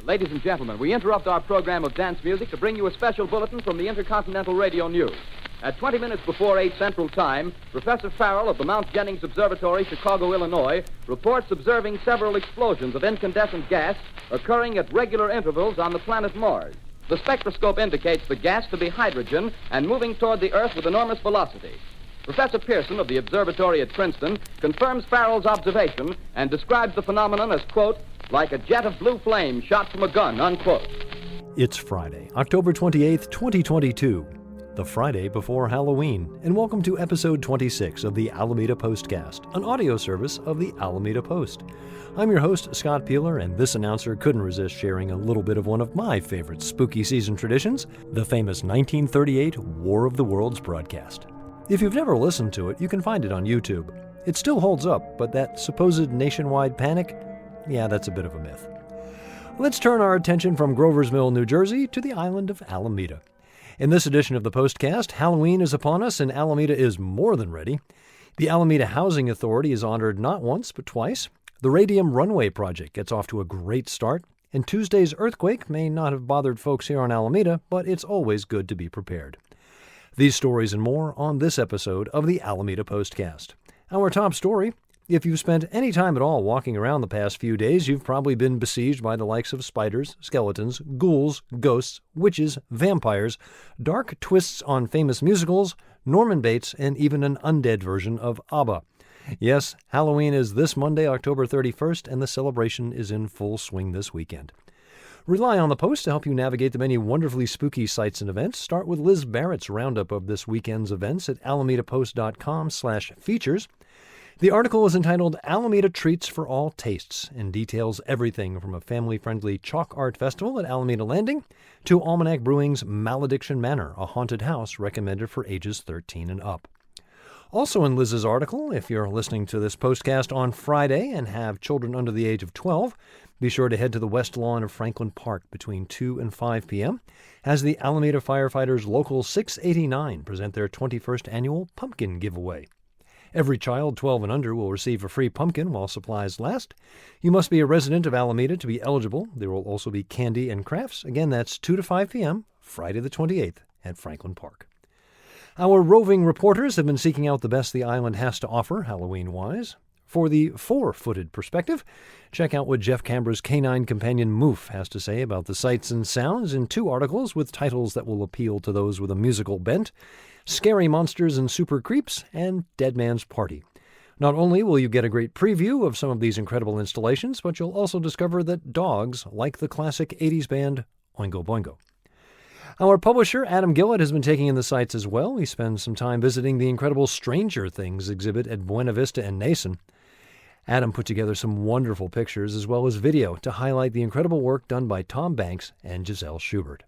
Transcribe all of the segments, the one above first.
Ladies and gentlemen, we interrupt our program of dance music to bring you a special bulletin from the Intercontinental Radio News. At 20 minutes before 8 Central Time, Professor Farrell of the Mount Jennings Observatory, Chicago, Illinois, reports observing several explosions of incandescent gas occurring at regular intervals on the planet Mars. The spectroscope indicates the gas to be hydrogen and moving toward the Earth with enormous velocity. Professor Pearson of the observatory at Princeton confirms Farrell's observation and describes the phenomenon as, quote, like a jet of blue flame shot from a gun, unquote. It's Friday, October 28th, 2022, the Friday before Halloween, and welcome to episode 26 of the Alameda Postcast, an audio service of the Alameda Post. I'm your host, Scott Peeler, and this announcer couldn't resist sharing a little bit of one of my favorite spooky season traditions, the famous 1938 War of the Worlds broadcast. If you've never listened to it, you can find it on YouTube. It still holds up, but that supposed nationwide panic? Yeah, that's a bit of a myth. Let's turn our attention from Grover's Mill, New Jersey, to the island of Alameda. In this edition of the Postcast, Halloween is upon us and Alameda is more than ready. The Alameda Housing Authority is honored not once, but twice. The Radium Runway Project gets off to a great start. And Tuesday's earthquake may not have bothered folks here on Alameda, but it's always good to be prepared. These stories and more on this episode of the Alameda Postcast. Our top story: if you've spent any time at all walking around the past few days, you've probably been besieged by the likes of spiders, skeletons, ghouls, ghosts, witches, vampires, dark twists on famous musicals, Norman Bates, and even an undead version of ABBA. Yes, Halloween is this Monday, October 31st, and the celebration is in full swing this weekend. Rely on the Post to help you navigate the many wonderfully spooky sites and events. Start with Liz Barrett's roundup of this weekend's events at alamedapost.com/features. The article is entitled Alameda Treats for All Tastes and details everything from a family-friendly chalk art festival at Alameda Landing to Almanac Brewing's Malediction Manor, a haunted house recommended for ages 13 and up. Also in Liz's article, if you're listening to this postcast on Friday and have children under the age of 12, be sure to head to the west lawn of Franklin Park between 2 and 5 p.m. as the Alameda Firefighters Local 689 present their 21st annual pumpkin giveaway. Every child 12 and under will receive a free pumpkin while supplies last. You must be a resident of Alameda to be eligible. There will also be candy and crafts. Again, that's 2 to 5 p.m., Friday the 28th at Franklin Park. Our roving reporters have been seeking out the best the island has to offer, Halloween-wise. For the four-footed perspective, check out what Jeff Cambra's canine companion Moof has to say about the sights and sounds in two articles with titles that will appeal to those with a musical bent: Scary Monsters and Super Creeps, and Dead Man's Party. Not only will you get a great preview of some of these incredible installations, but you'll also discover that dogs like the classic 80s band Oingo Boingo. Our publisher, Adam Gillett, has been taking in the sights as well. He spends some time visiting the incredible Stranger Things exhibit at Buena Vista and Nason. Adam put together some wonderful pictures as well as video to highlight the incredible work done by Tom Banks and Giselle Schubert.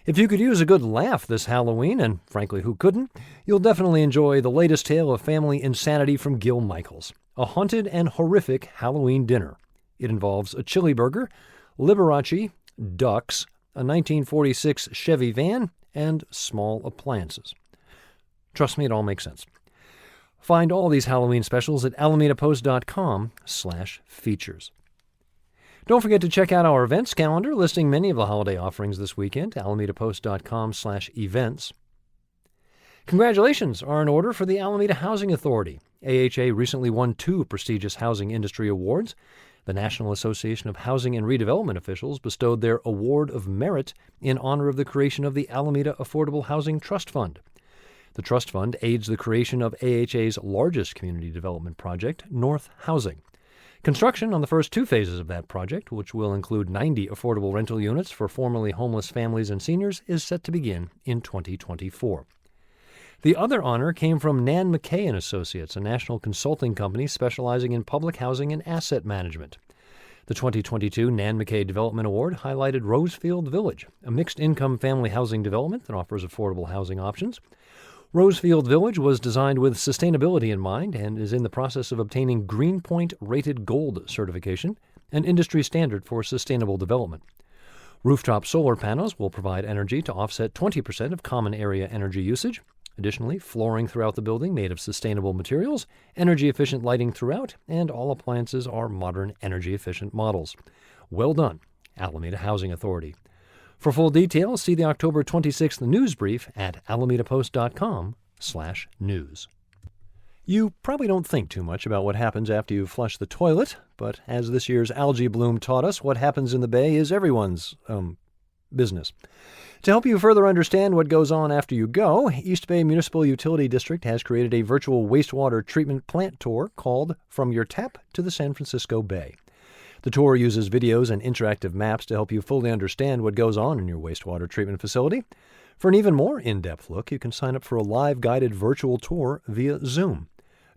If you could use a good laugh this Halloween, and frankly, who couldn't, you'll definitely enjoy the latest tale of family insanity from Gil Michaels, a haunted and horrific Halloween dinner. It involves a chili burger, Liberace, ducks, a 1946 Chevy van, and small appliances. Trust me, it all makes sense. Find all these Halloween specials at alamedapost.com/features. Don't forget to check out our events calendar listing many of the holiday offerings this weekend, alamedapost.com/events. Congratulations are in order for the Alameda Housing Authority. AHA recently won 2 prestigious housing industry awards. The National Association of Housing and Redevelopment Officials bestowed their Award of Merit in honor of the creation of the Alameda Affordable Housing Trust Fund. The trust fund aids the creation of AHA's largest community development project, North Housing. Construction on the first 2 phases of that project, which will include 90 affordable rental units for formerly homeless families and seniors, is set to begin in 2024. The other honor came from Nan McKay & Associates, a national consulting company specializing in public housing and asset management. The 2022 Nan McKay Development Award highlighted Rosefield Village, a mixed-income family housing development that offers affordable housing options. Rosefield Village was designed with sustainability in mind and is in the process of obtaining Greenpoint Rated Gold certification, an industry standard for sustainable development. Rooftop solar panels will provide energy to offset 20% of common area energy usage. Additionally, flooring throughout the building made of sustainable materials, energy-efficient lighting throughout, and all appliances are modern energy-efficient models. Well done. Alameda Housing Authority. For full details, see the October 26th news brief at alamedapost.com/news. You probably don't think too much about what happens after you flush the toilet, but as this year's algae bloom taught us, what happens in the bay is everyone's, business. To help you further understand what goes on after you go, East Bay Municipal Utility District has created a virtual wastewater treatment plant tour called From Your Tap to the San Francisco Bay. The tour uses videos and interactive maps to help you fully understand what goes on in your wastewater treatment facility. For an even more in-depth look, you can sign up for a live guided virtual tour via Zoom.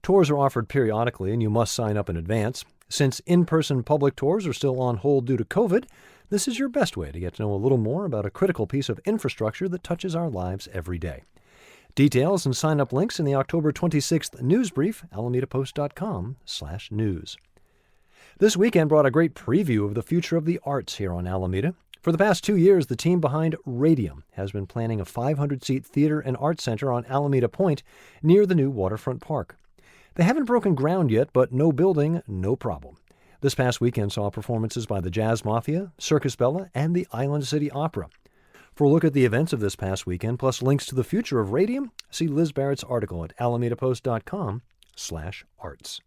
Tours are offered periodically, and you must sign up in advance. Since in-person public tours are still on hold due to COVID, this is your best way to get to know a little more about a critical piece of infrastructure that touches our lives every day. Details and sign-up links in the October 26th news brief, alamedapost.com/news. This weekend brought a great preview of the future of the arts here on Alameda. For the past 2 years, the team behind Radium has been planning a 500-seat theater and art center on Alameda Point near the new waterfront park. They haven't broken ground yet, but no building, no problem. This past weekend saw performances by the Jazz Mafia, Circus Bella, and the Island City Opera. For a look at the events of this past weekend, plus links to the future of Radium, see Liz Barrett's article at alamedapost.com/arts.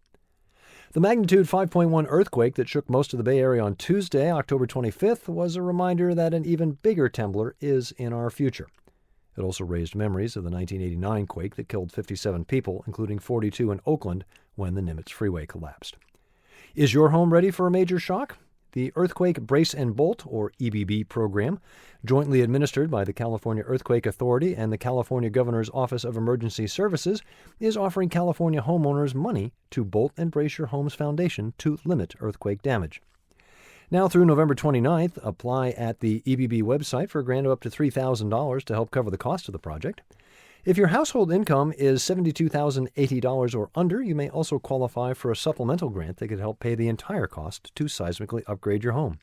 The magnitude 5.1 earthquake that shook most of the Bay Area on Tuesday, October 25th, was a reminder that an even bigger trembler is in our future. It also raised memories of the 1989 quake that killed 57 people, including 42 in Oakland when the Nimitz Freeway collapsed. Is your home ready for a major shock? The Earthquake Brace and Bolt, or EBB program, jointly administered by the California Earthquake Authority and the California Governor's Office of Emergency Services, is offering California homeowners money to Bolt and Brace Your Home's Foundation to limit earthquake damage. Now through November 29th, apply at the EBB website for a grant of up to $3,000 to help cover the cost of the project. If your household income is $72,080 or under, you may also qualify for a supplemental grant that could help pay the entire cost to seismically upgrade your home.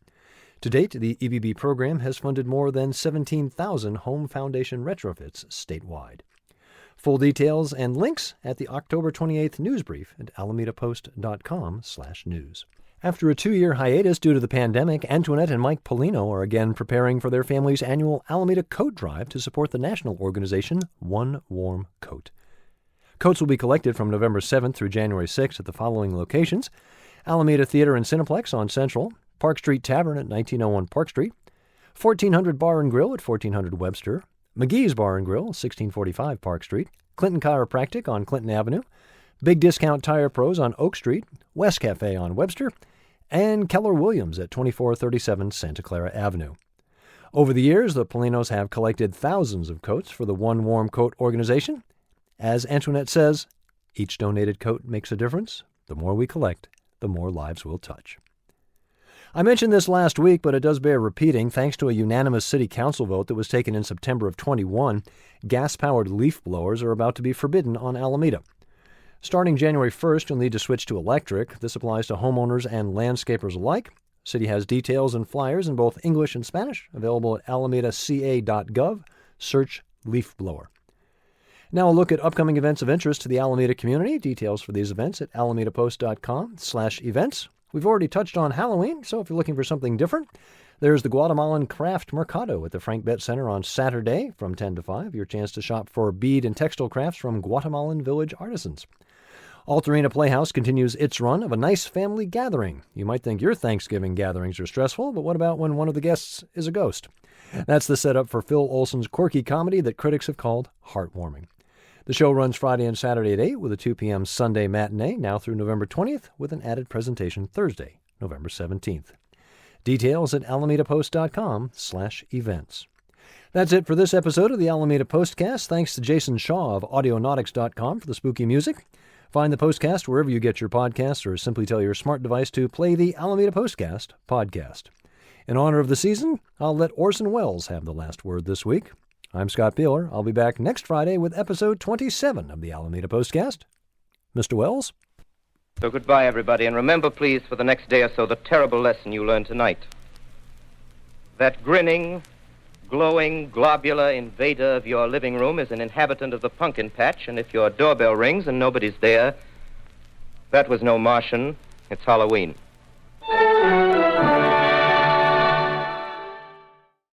To date, the EBB program has funded more than 17,000 home foundation retrofits statewide. Full details and links at the October 28th news brief at alamedapost.com/news. After a 2-year hiatus due to the pandemic, Antoinette and Mike Polino are again preparing for their family's annual Alameda Coat Drive to support the national organization One Warm Coat. Coats will be collected from November 7th through January 6th at the following locations: Alameda Theater and Cineplex on Central, Park Street Tavern at 1901 Park Street, 1400 Bar and Grill at 1400 Webster, McGee's Bar and Grill, 1645 Park Street, Clinton Chiropractic on Clinton Avenue, Big Discount Tire Pros on Oak Street, West Cafe on Webster, and Keller Williams at 2437 Santa Clara Avenue. Over the years, the Polinos have collected thousands of coats for the One Warm Coat organization. As Antoinette says, each donated coat makes a difference. The more we collect, the more lives we'll touch. I mentioned this last week, but it does bear repeating. Thanks to a unanimous city council vote that was taken in September of 21, gas-powered leaf blowers are about to be forbidden on Alameda. Starting January 1st, you'll need to switch to electric. This applies to homeowners and landscapers alike. City has details and flyers in both English and Spanish, available at alameda.ca.gov. Search leaf blower. Now a look at upcoming events of interest to the Alameda community. Details for these events at alamedapost.com/events. We've already touched on Halloween, so if you're looking for something different, there's the Guatemalan Craft Mercado at the Frank Bett Center on Saturday from 10 to 5. Your chance to shop for bead and textile crafts from Guatemalan village artisans. Altarena Playhouse continues its run of a nice family gathering. You might think your Thanksgiving gatherings are stressful, but what about when one of the guests is a ghost? That's the setup for Phil Olson's quirky comedy that critics have called heartwarming. The show runs Friday and Saturday at 8 with a 2 p.m. Sunday matinee, now through November 20th, with an added presentation Thursday, November 17th. Details at alamedapost.com/events. That's it for this episode of the Alameda Postcast. Thanks to Jason Shaw of Audionautics.com for the spooky music. Find the Postcast wherever you get your podcasts, or simply tell your smart device to play the Alameda Postcast podcast. In honor of the season, I'll let Orson Welles have the last word this week. I'm Scott Peeler. I'll be back next Friday with episode 27 of the Alameda Postcast. Mr. Welles? So goodbye, everybody, and remember, please, for the next day or so, the terrible lesson you learned tonight. That grinning, glowing, globular invader of your living room is an inhabitant of the pumpkin patch, and if your doorbell rings and nobody's there, that was no Martian, it's Halloween.